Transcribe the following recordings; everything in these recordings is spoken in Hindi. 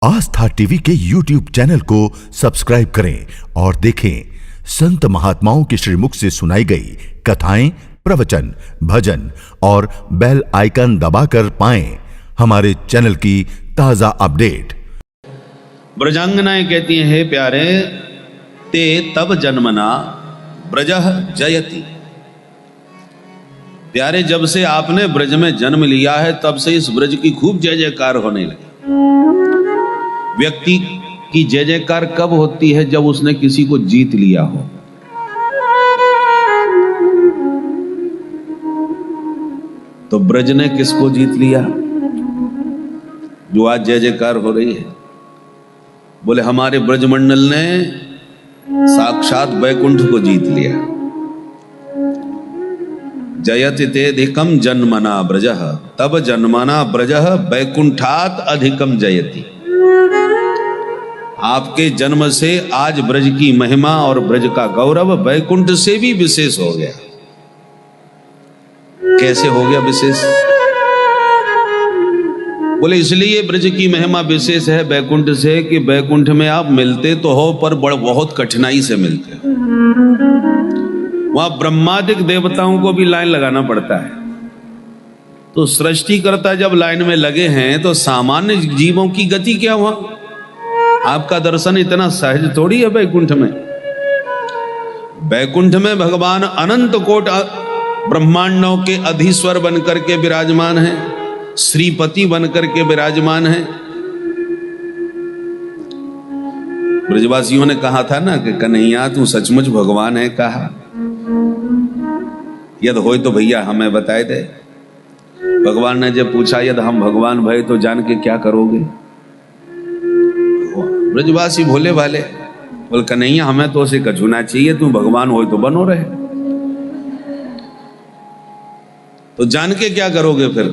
आस्था टीवी के YouTube चैनल को सब्सक्राइब करें और देखें संत महात्माओं के श्रीमुख से सुनाई गई कथाएं, प्रवचन, भजन और बेल आइकन दबाकर पाएं हमारे चैनल की ताजा अपडेट। ब्रजांगनाएं कहती हैं, हे प्यारे, ते तब जन्मना ब्रजः जयति। प्यारे, जब से आपने ब्रज में जन्म लिया है तब से इस ब्रज की खूब जय जयकार होने लगी। व्यक्ति की जय जयकार कब होती है? जब उसने किसी को जीत लिया हो। तो ब्रज ने किसको जीत लिया जो आज जय जयकार हो रही है? बोले हमारे ब्रजमंडल ने साक्षात बैकुंठ को जीत लिया। जयति तेधिकम जन्मना ब्रजः, तब जन्मना ब्रजः बैकुंठात अधिकम जयति। आपके जन्म से आज ब्रज की महिमा और ब्रज का गौरव बैकुंठ से भी विशेष हो गया। कैसे हो गया विशेष? बोले इसलिए ब्रज की महिमा विशेष है बैकुंठ से कि बैकुंठ में आप मिलते तो हो पर बहुत कठिनाई से मिलते हो। वहां ब्रह्मादिक देवताओं को भी लाइन लगाना पड़ता है। तो सृष्टिकर्ता जब लाइन में लगे हैं तो सामान्य जीवों की गति क्या हुआ? आपका दर्शन इतना सहज थोड़ी है बैकुंठ में। बैकुंठ में भगवान अनंत कोट ब्रह्मांडों के अधीश्वर बनकर के विराजमान हैं, श्रीपति बनकर के विराजमान हैं। ब्रजवासियों ने कहा था ना कि कन्हैया तू सचमुच भगवान है। कहा यद होय तो भैया हमें बताए दे। भगवान ने जब पूछा यद हम भगवान भय तो जान के क्या करोगे? ब्रजवासी भोले भाले बोल कन्हैया हमें तो उसे कछुना चाहिए, तू भगवान हो तो बनो रहे। तो जान के क्या करोगे फिर?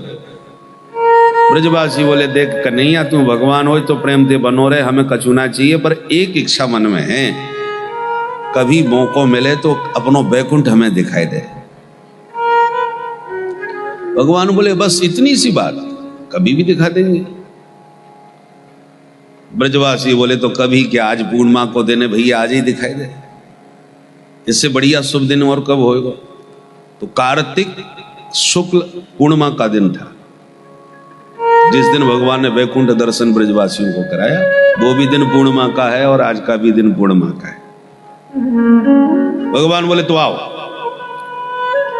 ब्रजवासी बोले देख कन्हैया तू भगवान हो तो प्रेम से बनो रहे, हमें कछुना चाहिए, पर एक इच्छा मन में है, कभी मौका मिले तो अपनो बैकुंठ हमें दिखाई दे। भगवान बोले बस इतनी सी बात, कभी भी दिखा देंगे। ब्रजवासी बोले तो कभी क्या, आज पूर्णिमा को देने भैया आज ही दिखाई दे। इससे बढ़िया शुभ दिन और कब होएगा? तो कार्तिक शुक्ल पूर्णिमा का दिन था जिस दिन भगवान ने वैकुंठ दर्शन ब्रजवासियों को कराया। वो भी दिन पूर्णिमा का है और आज का भी दिन पूर्णिमा का है। भगवान बोले तो आओ।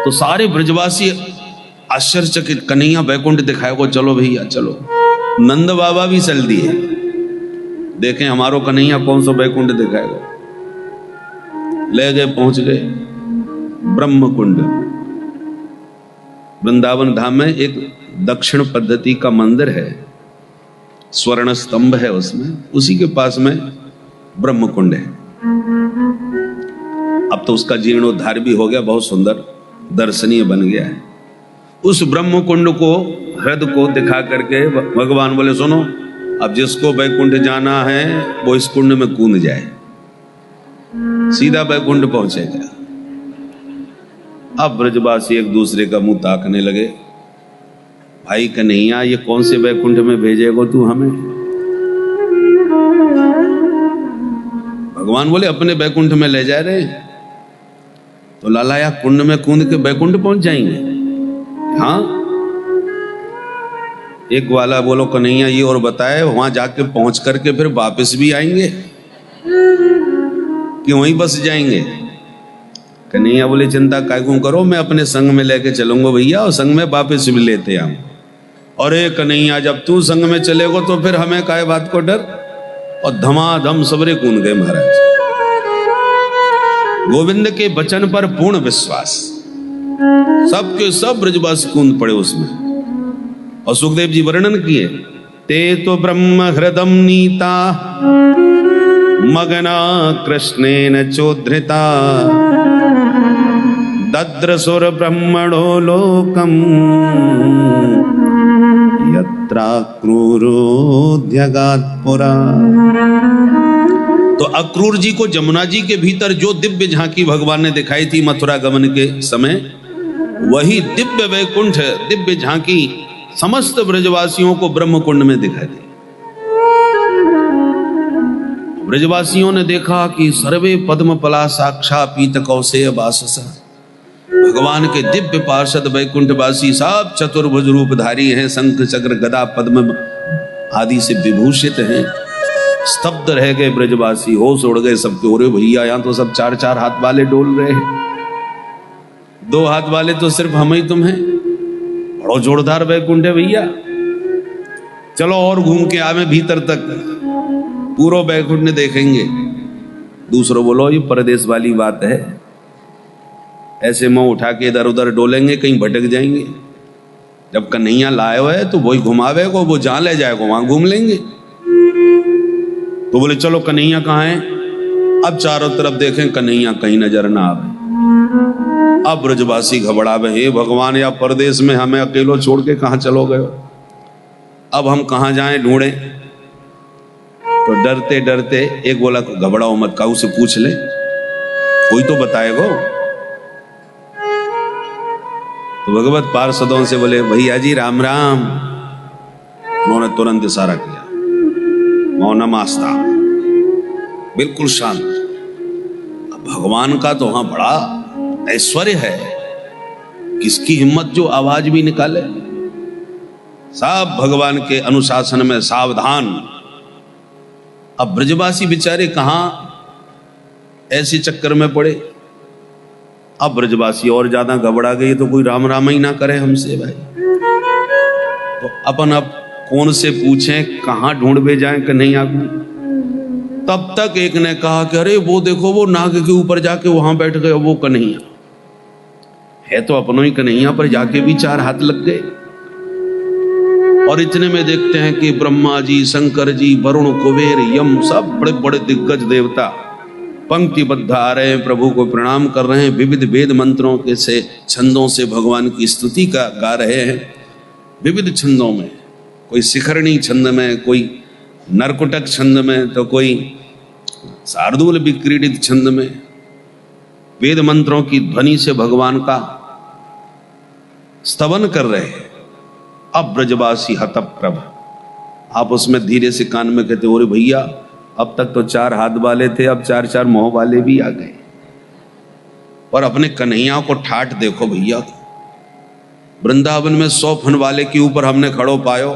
तो सारे ब्रजवासी आश्चर्यचकित, कन्हैया वैकुंठ दिखाएगा, चलो भैया चलो। नंद बाबा भी चल दिए, देखें हमारो कन्हैया कौन सा बैकुंठ दिखाएगा। ले गए, पहुंच गए ब्रह्म कुंड। वृंदावन धाम में एक दक्षिण पद्धति का मंदिर है, स्वर्ण स्तंभ है उसमें, उसी के पास में ब्रह्म कुंड है। अब तो उसका जीर्णोद्धार भी हो गया, बहुत सुंदर दर्शनीय बन गया है। उस ब्रह्म कुंड को, हृदय को दिखा करके भगवान बोले सुनो, अब जिसको बैकुंठ जाना है वो इस कुंड में कूद जाए, सीधा बैकुंठ पहुंचेगा। अब ब्रजवासी एक दूसरे का मुंह ताकने लगे, भाई कन्हैया ये कौन से बैकुंठ में भेजेगा तू हमें? भगवान बोले अपने बैकुंठ में ले जा रहे। तो लालाया कुंड में कूद के बैकुंठ पहुंच जाएंगे? हाँ। एक वाला बोलो कन्हैया ये और बताए, वहां जाके पहुंच करके फिर वापस भी आएंगे कि वहीं बस जाएंगे? कन्हैया बोले चिंता कायकू करो, मैं अपने संग में लेके चलूंगा भैया, और संग में वापस भी लेते आऊं। अरे कन्हैया जब तू संग में चलेगो तो फिर हमें काय बात को डर? और धमाधम सबरे कूद गए महाराज। गोविंद के वचन पर पूर्ण विश्वास, सबके सब ब्रजवासी कूद पड़े उसमें। और सुखदेव जी वर्णन किए, ते तो ब्रह्म हृदम नीता मगना कृष्णेन चोद्धृता दद्रसुर ब्रह्मणो लोकम यत्रा क्रूरोद्यगात् पुरा। तो अक्रूर जी को जमुना जी के भीतर जो दिव्य झांकी भगवान ने दिखाई थी मथुरा गमन के समय, वही दिव्य वैकुंठ, दिव्य झांकी समस्त ब्रजवासियों को ब्रह्म कुंड में दिखाई दी। ब्रजवासियों ने देखा कि सर्वे पद्म पला साक्षा पीत कौशेय वाससा, भगवान के दिव्य पार्षद वैकुंठवासी सब चतुर्भुज रूपधारी हैं, शंख चक्र गदा पद्म आदि से विभूषित हैं। स्तब्ध रह गए ब्रजवासी, होश उड़ गए सबके। अरे भैया यहाँ तो सब 4-4 हाथ वाले डोल रहे हैं, 2 हाथ वाले तो सिर्फ हम ही तुम हैं। बड़ो जोरदार वैकुंठ है भैया, चलो और घूम के आवे भीतर तक, पूरा वैकुंठ देखेंगे। दूसरों बोलो ये परदेश वाली बात है, ऐसे मुंह उठा के इधर उधर डोलेंगे, कहीं भटक जाएंगे। जब कन्हैया लाए हुए तो वही घुमावे को, वो जहां ले जाएगा वहां घूम लेंगे। तो बोले चलो कन्हैया कहाँ है? अब चारों तरफ देखें, कन्हैया कहीं नजर ना आवे। अब ब्रजवासी घबरावे, हे भगवान, या परदेश में हमें अकेलो छोड़ के कहाँ चलो गए? अब हम कहाँ जाएं ढूंढें? तो डरते डरते एक बोला घबराओ मत, काऊ से पूछ ले, कोई तो बताएगा। तो भगवत पार्षदों से बोले भैया जी राम राम। उन्होंने तुरंत इशारा किया, मौनमास्ता, बिल्कुल शांत। अब भगवान का तो वहां बड़ा ऐश्वर्य है, किसकी हिम्मत जो आवाज भी निकाले। सब भगवान के अनुशासन में सावधान। अब ब्रजवासी बेचारे कहां ऐसे चक्कर में पड़े। अब ब्रजवासी और ज्यादा घबरा गए, तो कोई राम राम ही ना करे हमसे भाई। तो अपन अब कौन से पूछें, कहां ढूंढ जाएं कन्हैया को। तब तक एक ने कहा कि अरे वो देखो, वो नाग के ऊपर जाके वहां बैठ गए, वो कन्हैया है। तो अपनों ही कन्हैया पर जाके भी 4 हाथ लग गए। और इतने में देखते हैं कि ब्रह्मा जी, शंकर जी, वरुण, कुबेर, यम, सब बड़े बड़े दिग्गज देवता पंक्तिबद्ध आ रहे हैं, प्रभु को प्रणाम कर रहे हैं, विविध वेद मंत्रों के से छंदों से भगवान की स्तुति का गा रहे हैं। विविध छंदों में, कोई शिखरणी छंद में, कोई नरकुटक छंद में, तो कोई शार्दूल विक्रीडित छंद में, वेद मंत्रों की ध्वनि से भगवान का स्तवन कर रहे हैं। अब ब्रजवासी हतप्रभ, आप उसमें धीरे से कान में कहते, अरे भैया अब तक तो 4 हाथ वाले थे, अब 4-4 मोह वाले भी आ गए। और अपने कन्हैया को ठाठ देखो भैया, वृंदावन में 100 फन वाले के ऊपर हमने खड़ो पायो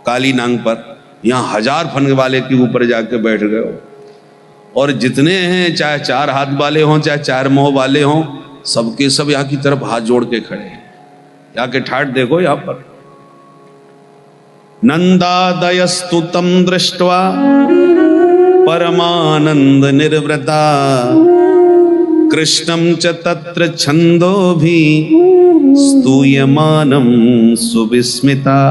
काली नांग पर, यहाँ 1000 फन वाले के ऊपर जाके बैठ गए हो। और जितने हैं, चाहे 4 हाथ वाले हों चाहे 4 मोह वाले हों, सबके सब यहाँ की तरफ हाथ जोड़ के खड़े हैं। यहाँ के ठाठ देखो यहाँ पर। नंदादयस्तु तम दृष्ट्वा परमानंद निर्वृता, कृष्णं च तत्र छंदोभि स्तूयमानं सुविस्मिता।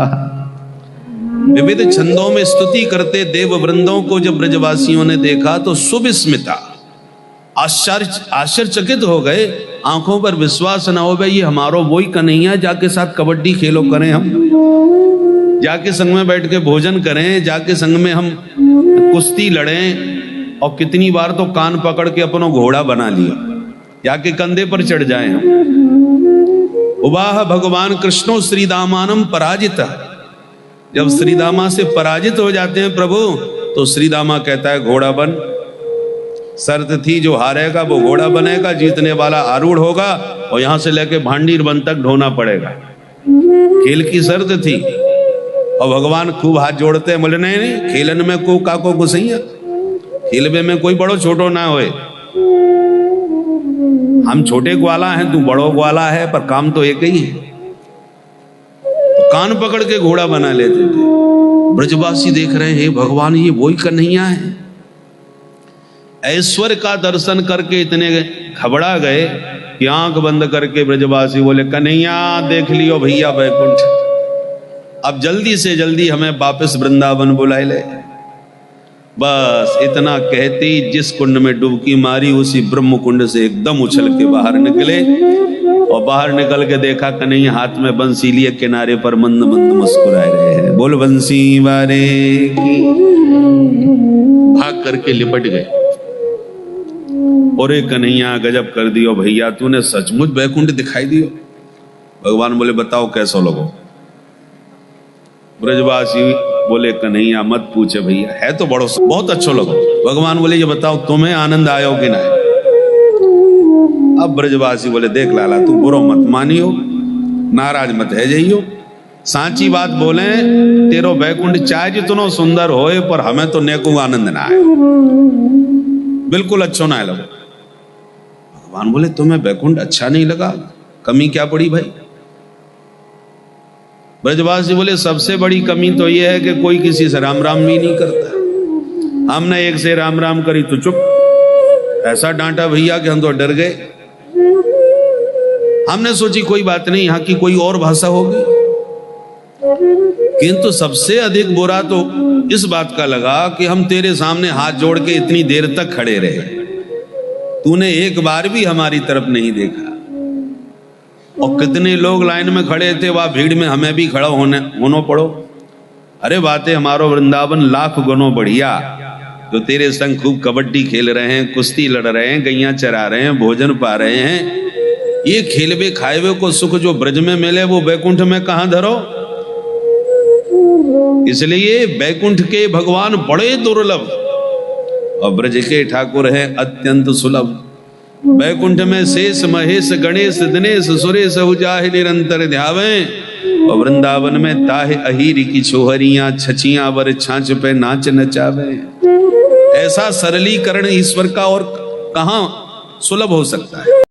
विविध छंदों में स्तुति करते देव वृंदों को जब ब्रजवासियों ने देखा तो सुविस्मिता, आश्चर्यचकित हो गए। आंखों पर विश्वास न हो गए, ये हमारो वही कन्हैया, जाके साथ कबड्डी खेलो करें, हम जाके संग में बैठ के भोजन करें, जाके संग में हम कुश्ती लड़ें। और कितनी बार तो कान पकड़ के अपनों घोड़ा बना लिया, जाके कंधे पर चढ़ जाए हम। उवाह भगवान कृष्णो श्रीदामानम पराजिता। जब श्रीदामा से पराजित हो जाते हैं प्रभु, तो श्रीदामा कहता है घोड़ा बन। शर्त थी जो हारेगा वो घोड़ा बनेगा, जीतने वाला आरूढ़ होगा, और यहां से लेके भांडीर वन तक ढोना पड़ेगा। खेल की शर्त थी। और भगवान खूब हाथ जोड़ते हैं, बोले नहीं नहीं, खेलन में को काको घुसैया, खेलवे में कोई बड़ो छोटो ना होए। हम छोटे ग्वाला हैं, तू बड़ो ग्वाला है, पर काम तो एक ही है। तो कान पकड़ के घोड़ा बना लेते थे। ब्रजवासी देख रहे हैं, भगवान ये वही कन्हैया है। ऐश्वर्य का दर्शन करके इतने घबरा गए कि आंख बंद करके ब्रजवासी बोले, कन्हैया देख लियो भैया वैकुंठ, अब जल्दी से जल्दी हमें वापस वृंदावन बुलाए ले। बस इतना कहते ही जिस कुंड में डुबकी मारी, उसी ब्रह्म कुंड से एकदम उछल के बाहर निकले। और बाहर निकल के देखा कन्हैया हाथ में बंसी लिए किनारे पर मंद मंद मुस्कुरा रहे हैं। बोल बंसी वारे की। भाग करके लिपट गए। और कन्हैया गजब कर दियो भैया, तूने सचमुच वैकुंठ दिखाई दियो। भगवान बोले बताओ कैसो लोगो। ब्रजवासी बोले कन्हैया मत पूछे भैया, है तो बहुत अच्छा लगा। भगवान बोले ये बताओ तुम्हें आनंद आयो कि ना? अब ब्रजवासी बोले देख लाला तू बुरो मत मानियो, नाराज मत है जाइयो, सांची बात बोले तेरो बैकुंठ चाहे जितनो सुंदर होए पर हमें तो नेको आनंद ना आए, बिल्कुल अच्छो ना लगे। भगवान बोले तुम्हें बैकुंठ अच्छा नहीं लगा, कमी क्या पड़ी भाई? ब्रजवासी बोले सबसे बड़ी कमी तो यह है कि कोई किसी से राम राम भी नहीं करता। हमने एक से राम राम करी तो चुप, ऐसा डांटा भैया कि हम तो डर गए। हमने सोची कोई बात नहीं, यहाँ की कोई और भाषा होगी, किंतु सबसे अधिक बुरा तो इस बात का लगा कि हम तेरे सामने हाथ जोड़ के इतनी देर तक खड़े रहे, तूने एक बार भी हमारी तरफ नहीं देखा। और कितने लोग लाइन में खड़े थे, वह भीड़ में हमें भी खड़ा होना पड़ो। अरे बातें हमारो वृंदावन लाख गुनों बढ़िया, जो तेरे संग खूब कबड्डी खेल रहे हैं, कुश्ती लड़ रहे हैं, गैया चरा रहे हैं, भोजन पा रहे हैं, ये खेलवे खाएवे को सुख जो ब्रज में मिले वो बैकुंठ में कहां धरो। इसलिए बैकुंठ के भगवान बड़े दुर्लभ और ब्रज के ठाकुर हैं अत्यंत सुलभ। बैकुंठ में शेष महेश गणेश दिनेश सुरेश उजाहि निरंतर ध्यावें, और वृंदावन में ताहे अहीर की छोहरियां छचियां वर छाछ पे नाच नचावे। ऐसा सरलीकरण ईश्वर का और कहां सुलभ हो सकता है।